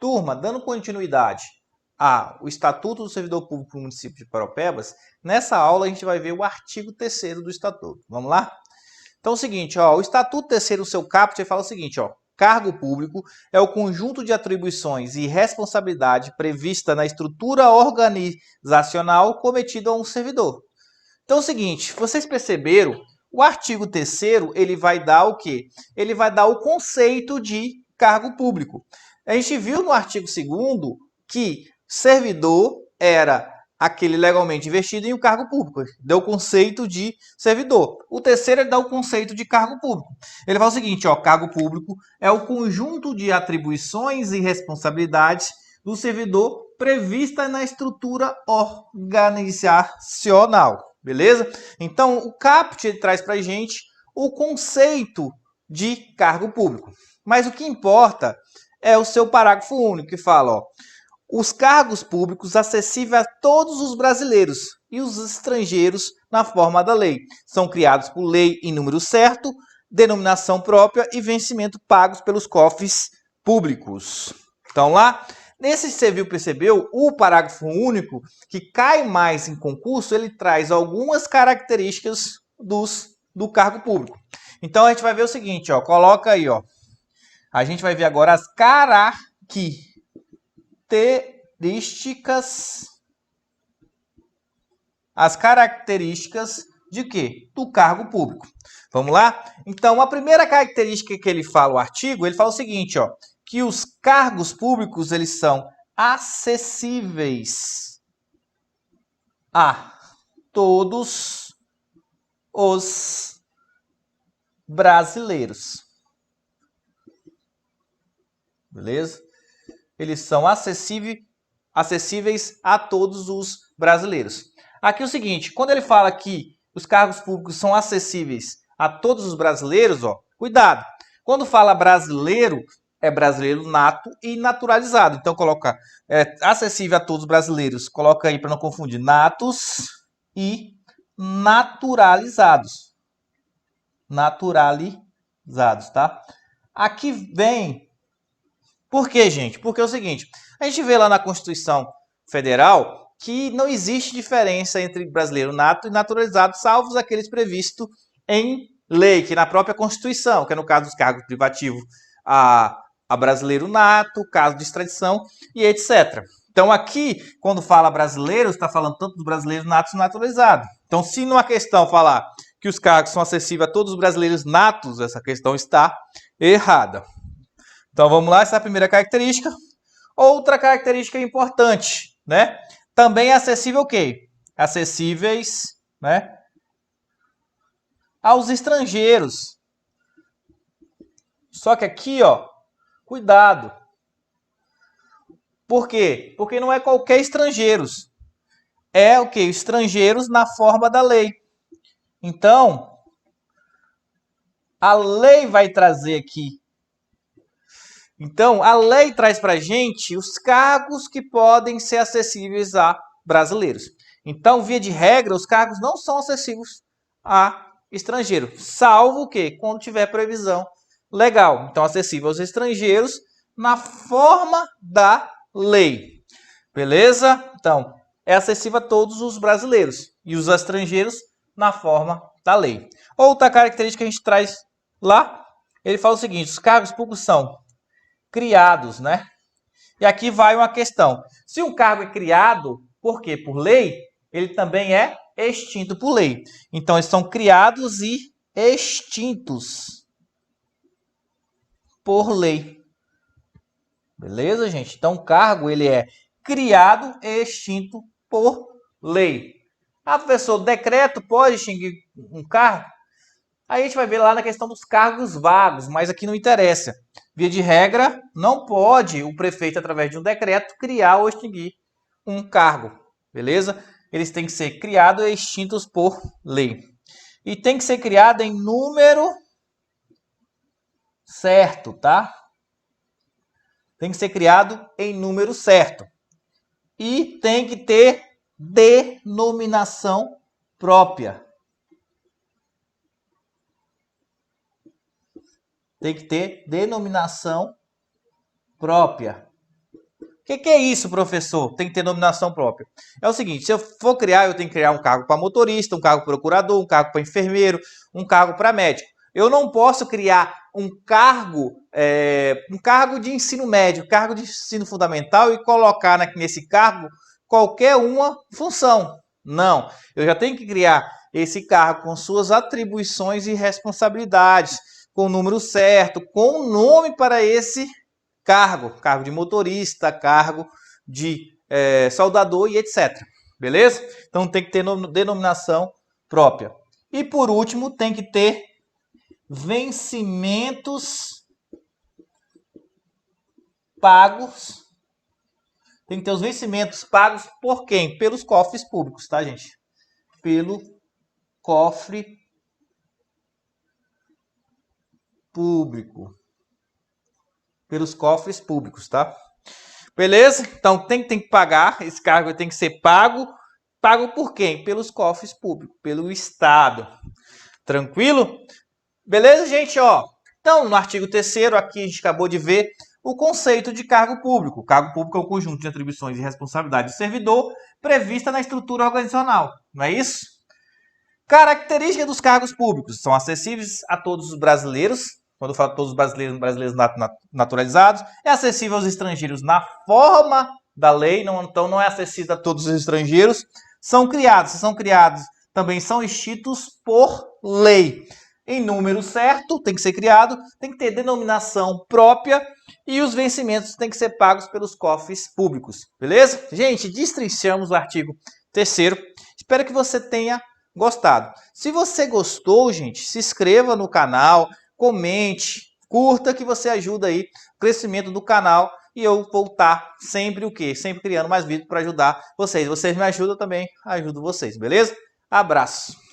Turma, dando continuidade ao Estatuto do Servidor Público do município de Paropebas, nessa aula a gente vai ver o artigo 3º do Estatuto. Vamos lá? Então é o seguinte, ó, o Estatuto 3º do seu caput fala o seguinte, ó, cargo público é o conjunto de atribuições e responsabilidade prevista na estrutura organizacional cometida a um servidor. Então é o seguinte, vocês perceberam, o artigo 3º ele vai dar o quê? Ele vai dar o conceito de cargo público. A gente viu no artigo 2º que servidor era aquele legalmente investido em um cargo público. Deu o conceito de servidor. O 3º ele dá o conceito de cargo público. Ele fala o seguinte, ó, cargo público é o conjunto de atribuições e responsabilidades do servidor prevista na estrutura organizacional. Beleza? Então, o caput ele traz para a gente o conceito de cargo público. Mas o que importa é o seu parágrafo único, que fala, ó, os cargos públicos acessíveis a todos os brasileiros e os estrangeiros na forma da lei. São criados por lei em número certo, denominação própria e vencimento pagos pelos cofres públicos. Então lá, nesse você percebeu, o parágrafo único, que cai mais em concurso, ele traz algumas características do cargo público. Então a gente vai ver o seguinte, ó, coloca aí, ó. A gente vai ver agora as características de quê? Do cargo público. Vamos lá? Então, a primeira característica que ele fala, o artigo, ele fala o seguinte, ó, que os cargos públicos, eles são acessíveis a todos os brasileiros. Beleza? Eles são acessíveis a todos os brasileiros. Aqui é o seguinte, quando ele fala que os cargos públicos são acessíveis a todos os brasileiros, ó, cuidado. Quando fala brasileiro, é brasileiro nato e naturalizado. Então coloca acessível a todos os brasileiros. Coloca aí para não confundir, natos e naturalizados. Naturalizados, tá? Aqui vem... Por quê, gente? Porque é o seguinte, a gente vê lá na Constituição Federal que não existe diferença entre brasileiro nato e naturalizado, salvo aqueles previstos em lei, que na própria Constituição, que é no caso dos cargos privativos a brasileiro nato, caso de extradição e etc. Então aqui, quando fala brasileiro, está falando tanto dos brasileiros natos e naturalizados. Então se numa questão falar que os cargos são acessíveis a todos os brasileiros natos, essa questão está errada. Então vamos lá, essa é a primeira característica. Outra característica importante, né? Também é acessível o quê? Acessíveis, né, aos estrangeiros. Só que aqui, ó, cuidado. Por quê? Porque não é qualquer estrangeiros. É o quê? Estrangeiros na forma da lei. Então, a lei vai trazer aqui. Então, a lei traz para a gente os cargos que podem ser acessíveis a brasileiros. Então, via de regra, os cargos não são acessíveis a estrangeiro, salvo o quê? Quando tiver previsão legal. Então, acessível aos estrangeiros na forma da lei. Beleza? Então, é acessível a todos os brasileiros e os estrangeiros na forma da lei. Outra característica que a gente traz lá, ele fala o seguinte, os cargos públicos são criados, né? E aqui vai uma questão. Se um cargo é criado, por quê? Por lei, ele também é extinto por lei. Então, eles são criados e extintos por lei. Beleza, gente? Então, o cargo, ele é criado e extinto por lei. Ah, professor, decreto pode extinguir um cargo? Aí a gente vai ver lá na questão dos cargos vagos, mas aqui não interessa. Via de regra, não pode o prefeito, através de um decreto, criar ou extinguir um cargo. Beleza? Eles têm que ser criados e extintos por lei. E tem que ser criado em número certo, tá? Tem que ser criado em número certo. E tem que ter denominação própria. Tem que ter denominação própria. que é isso, professor? Tem que ter denominação própria. É o seguinte, se eu for criar, eu tenho que criar um cargo para motorista, um cargo para procurador, um cargo para enfermeiro, um cargo para médico. Eu não posso criar um cargo de ensino médio, cargo de ensino fundamental e colocar nesse cargo qualquer uma função. Não, eu já tenho que criar esse cargo com suas atribuições e responsabilidades, com o número certo, com o nome para esse cargo de motorista, cargo de soldador e etc. Beleza? Então tem que ter denominação própria. E por último, tem que ter vencimentos pagos. Tem que ter os vencimentos pagos por quem? Pelos cofres públicos, tá, gente? Pelo cofre público. Pelos cofres públicos, tá? Beleza? Então tem que pagar, esse cargo tem que ser pago. Pago por quem? Pelos cofres públicos, pelo Estado. Tranquilo? Beleza, gente? Ó, então, no artigo 3º, aqui a gente acabou de ver o conceito de cargo público. O cargo público é o conjunto de atribuições e responsabilidades do servidor prevista na estrutura organizacional. Não é isso? Características dos cargos públicos. São acessíveis a todos os brasileiros. Quando eu falo todos os brasileiros naturalizados. É acessível aos estrangeiros na forma da lei. Então, não é acessível a todos os estrangeiros. São criados também são extintos por lei. Em número certo, tem que ser criado, tem que ter denominação própria e os vencimentos têm que ser pagos pelos cofres públicos. Beleza? Gente, destrinchamos o artigo 3º. Espero que você tenha gostado. Se você gostou, gente, se inscreva no canal, comente, curta, que você ajuda aí o crescimento do canal e eu vou estar sempre Sempre criando mais vídeos para ajudar vocês. Vocês me ajudam também, ajudo vocês, beleza? Abraço!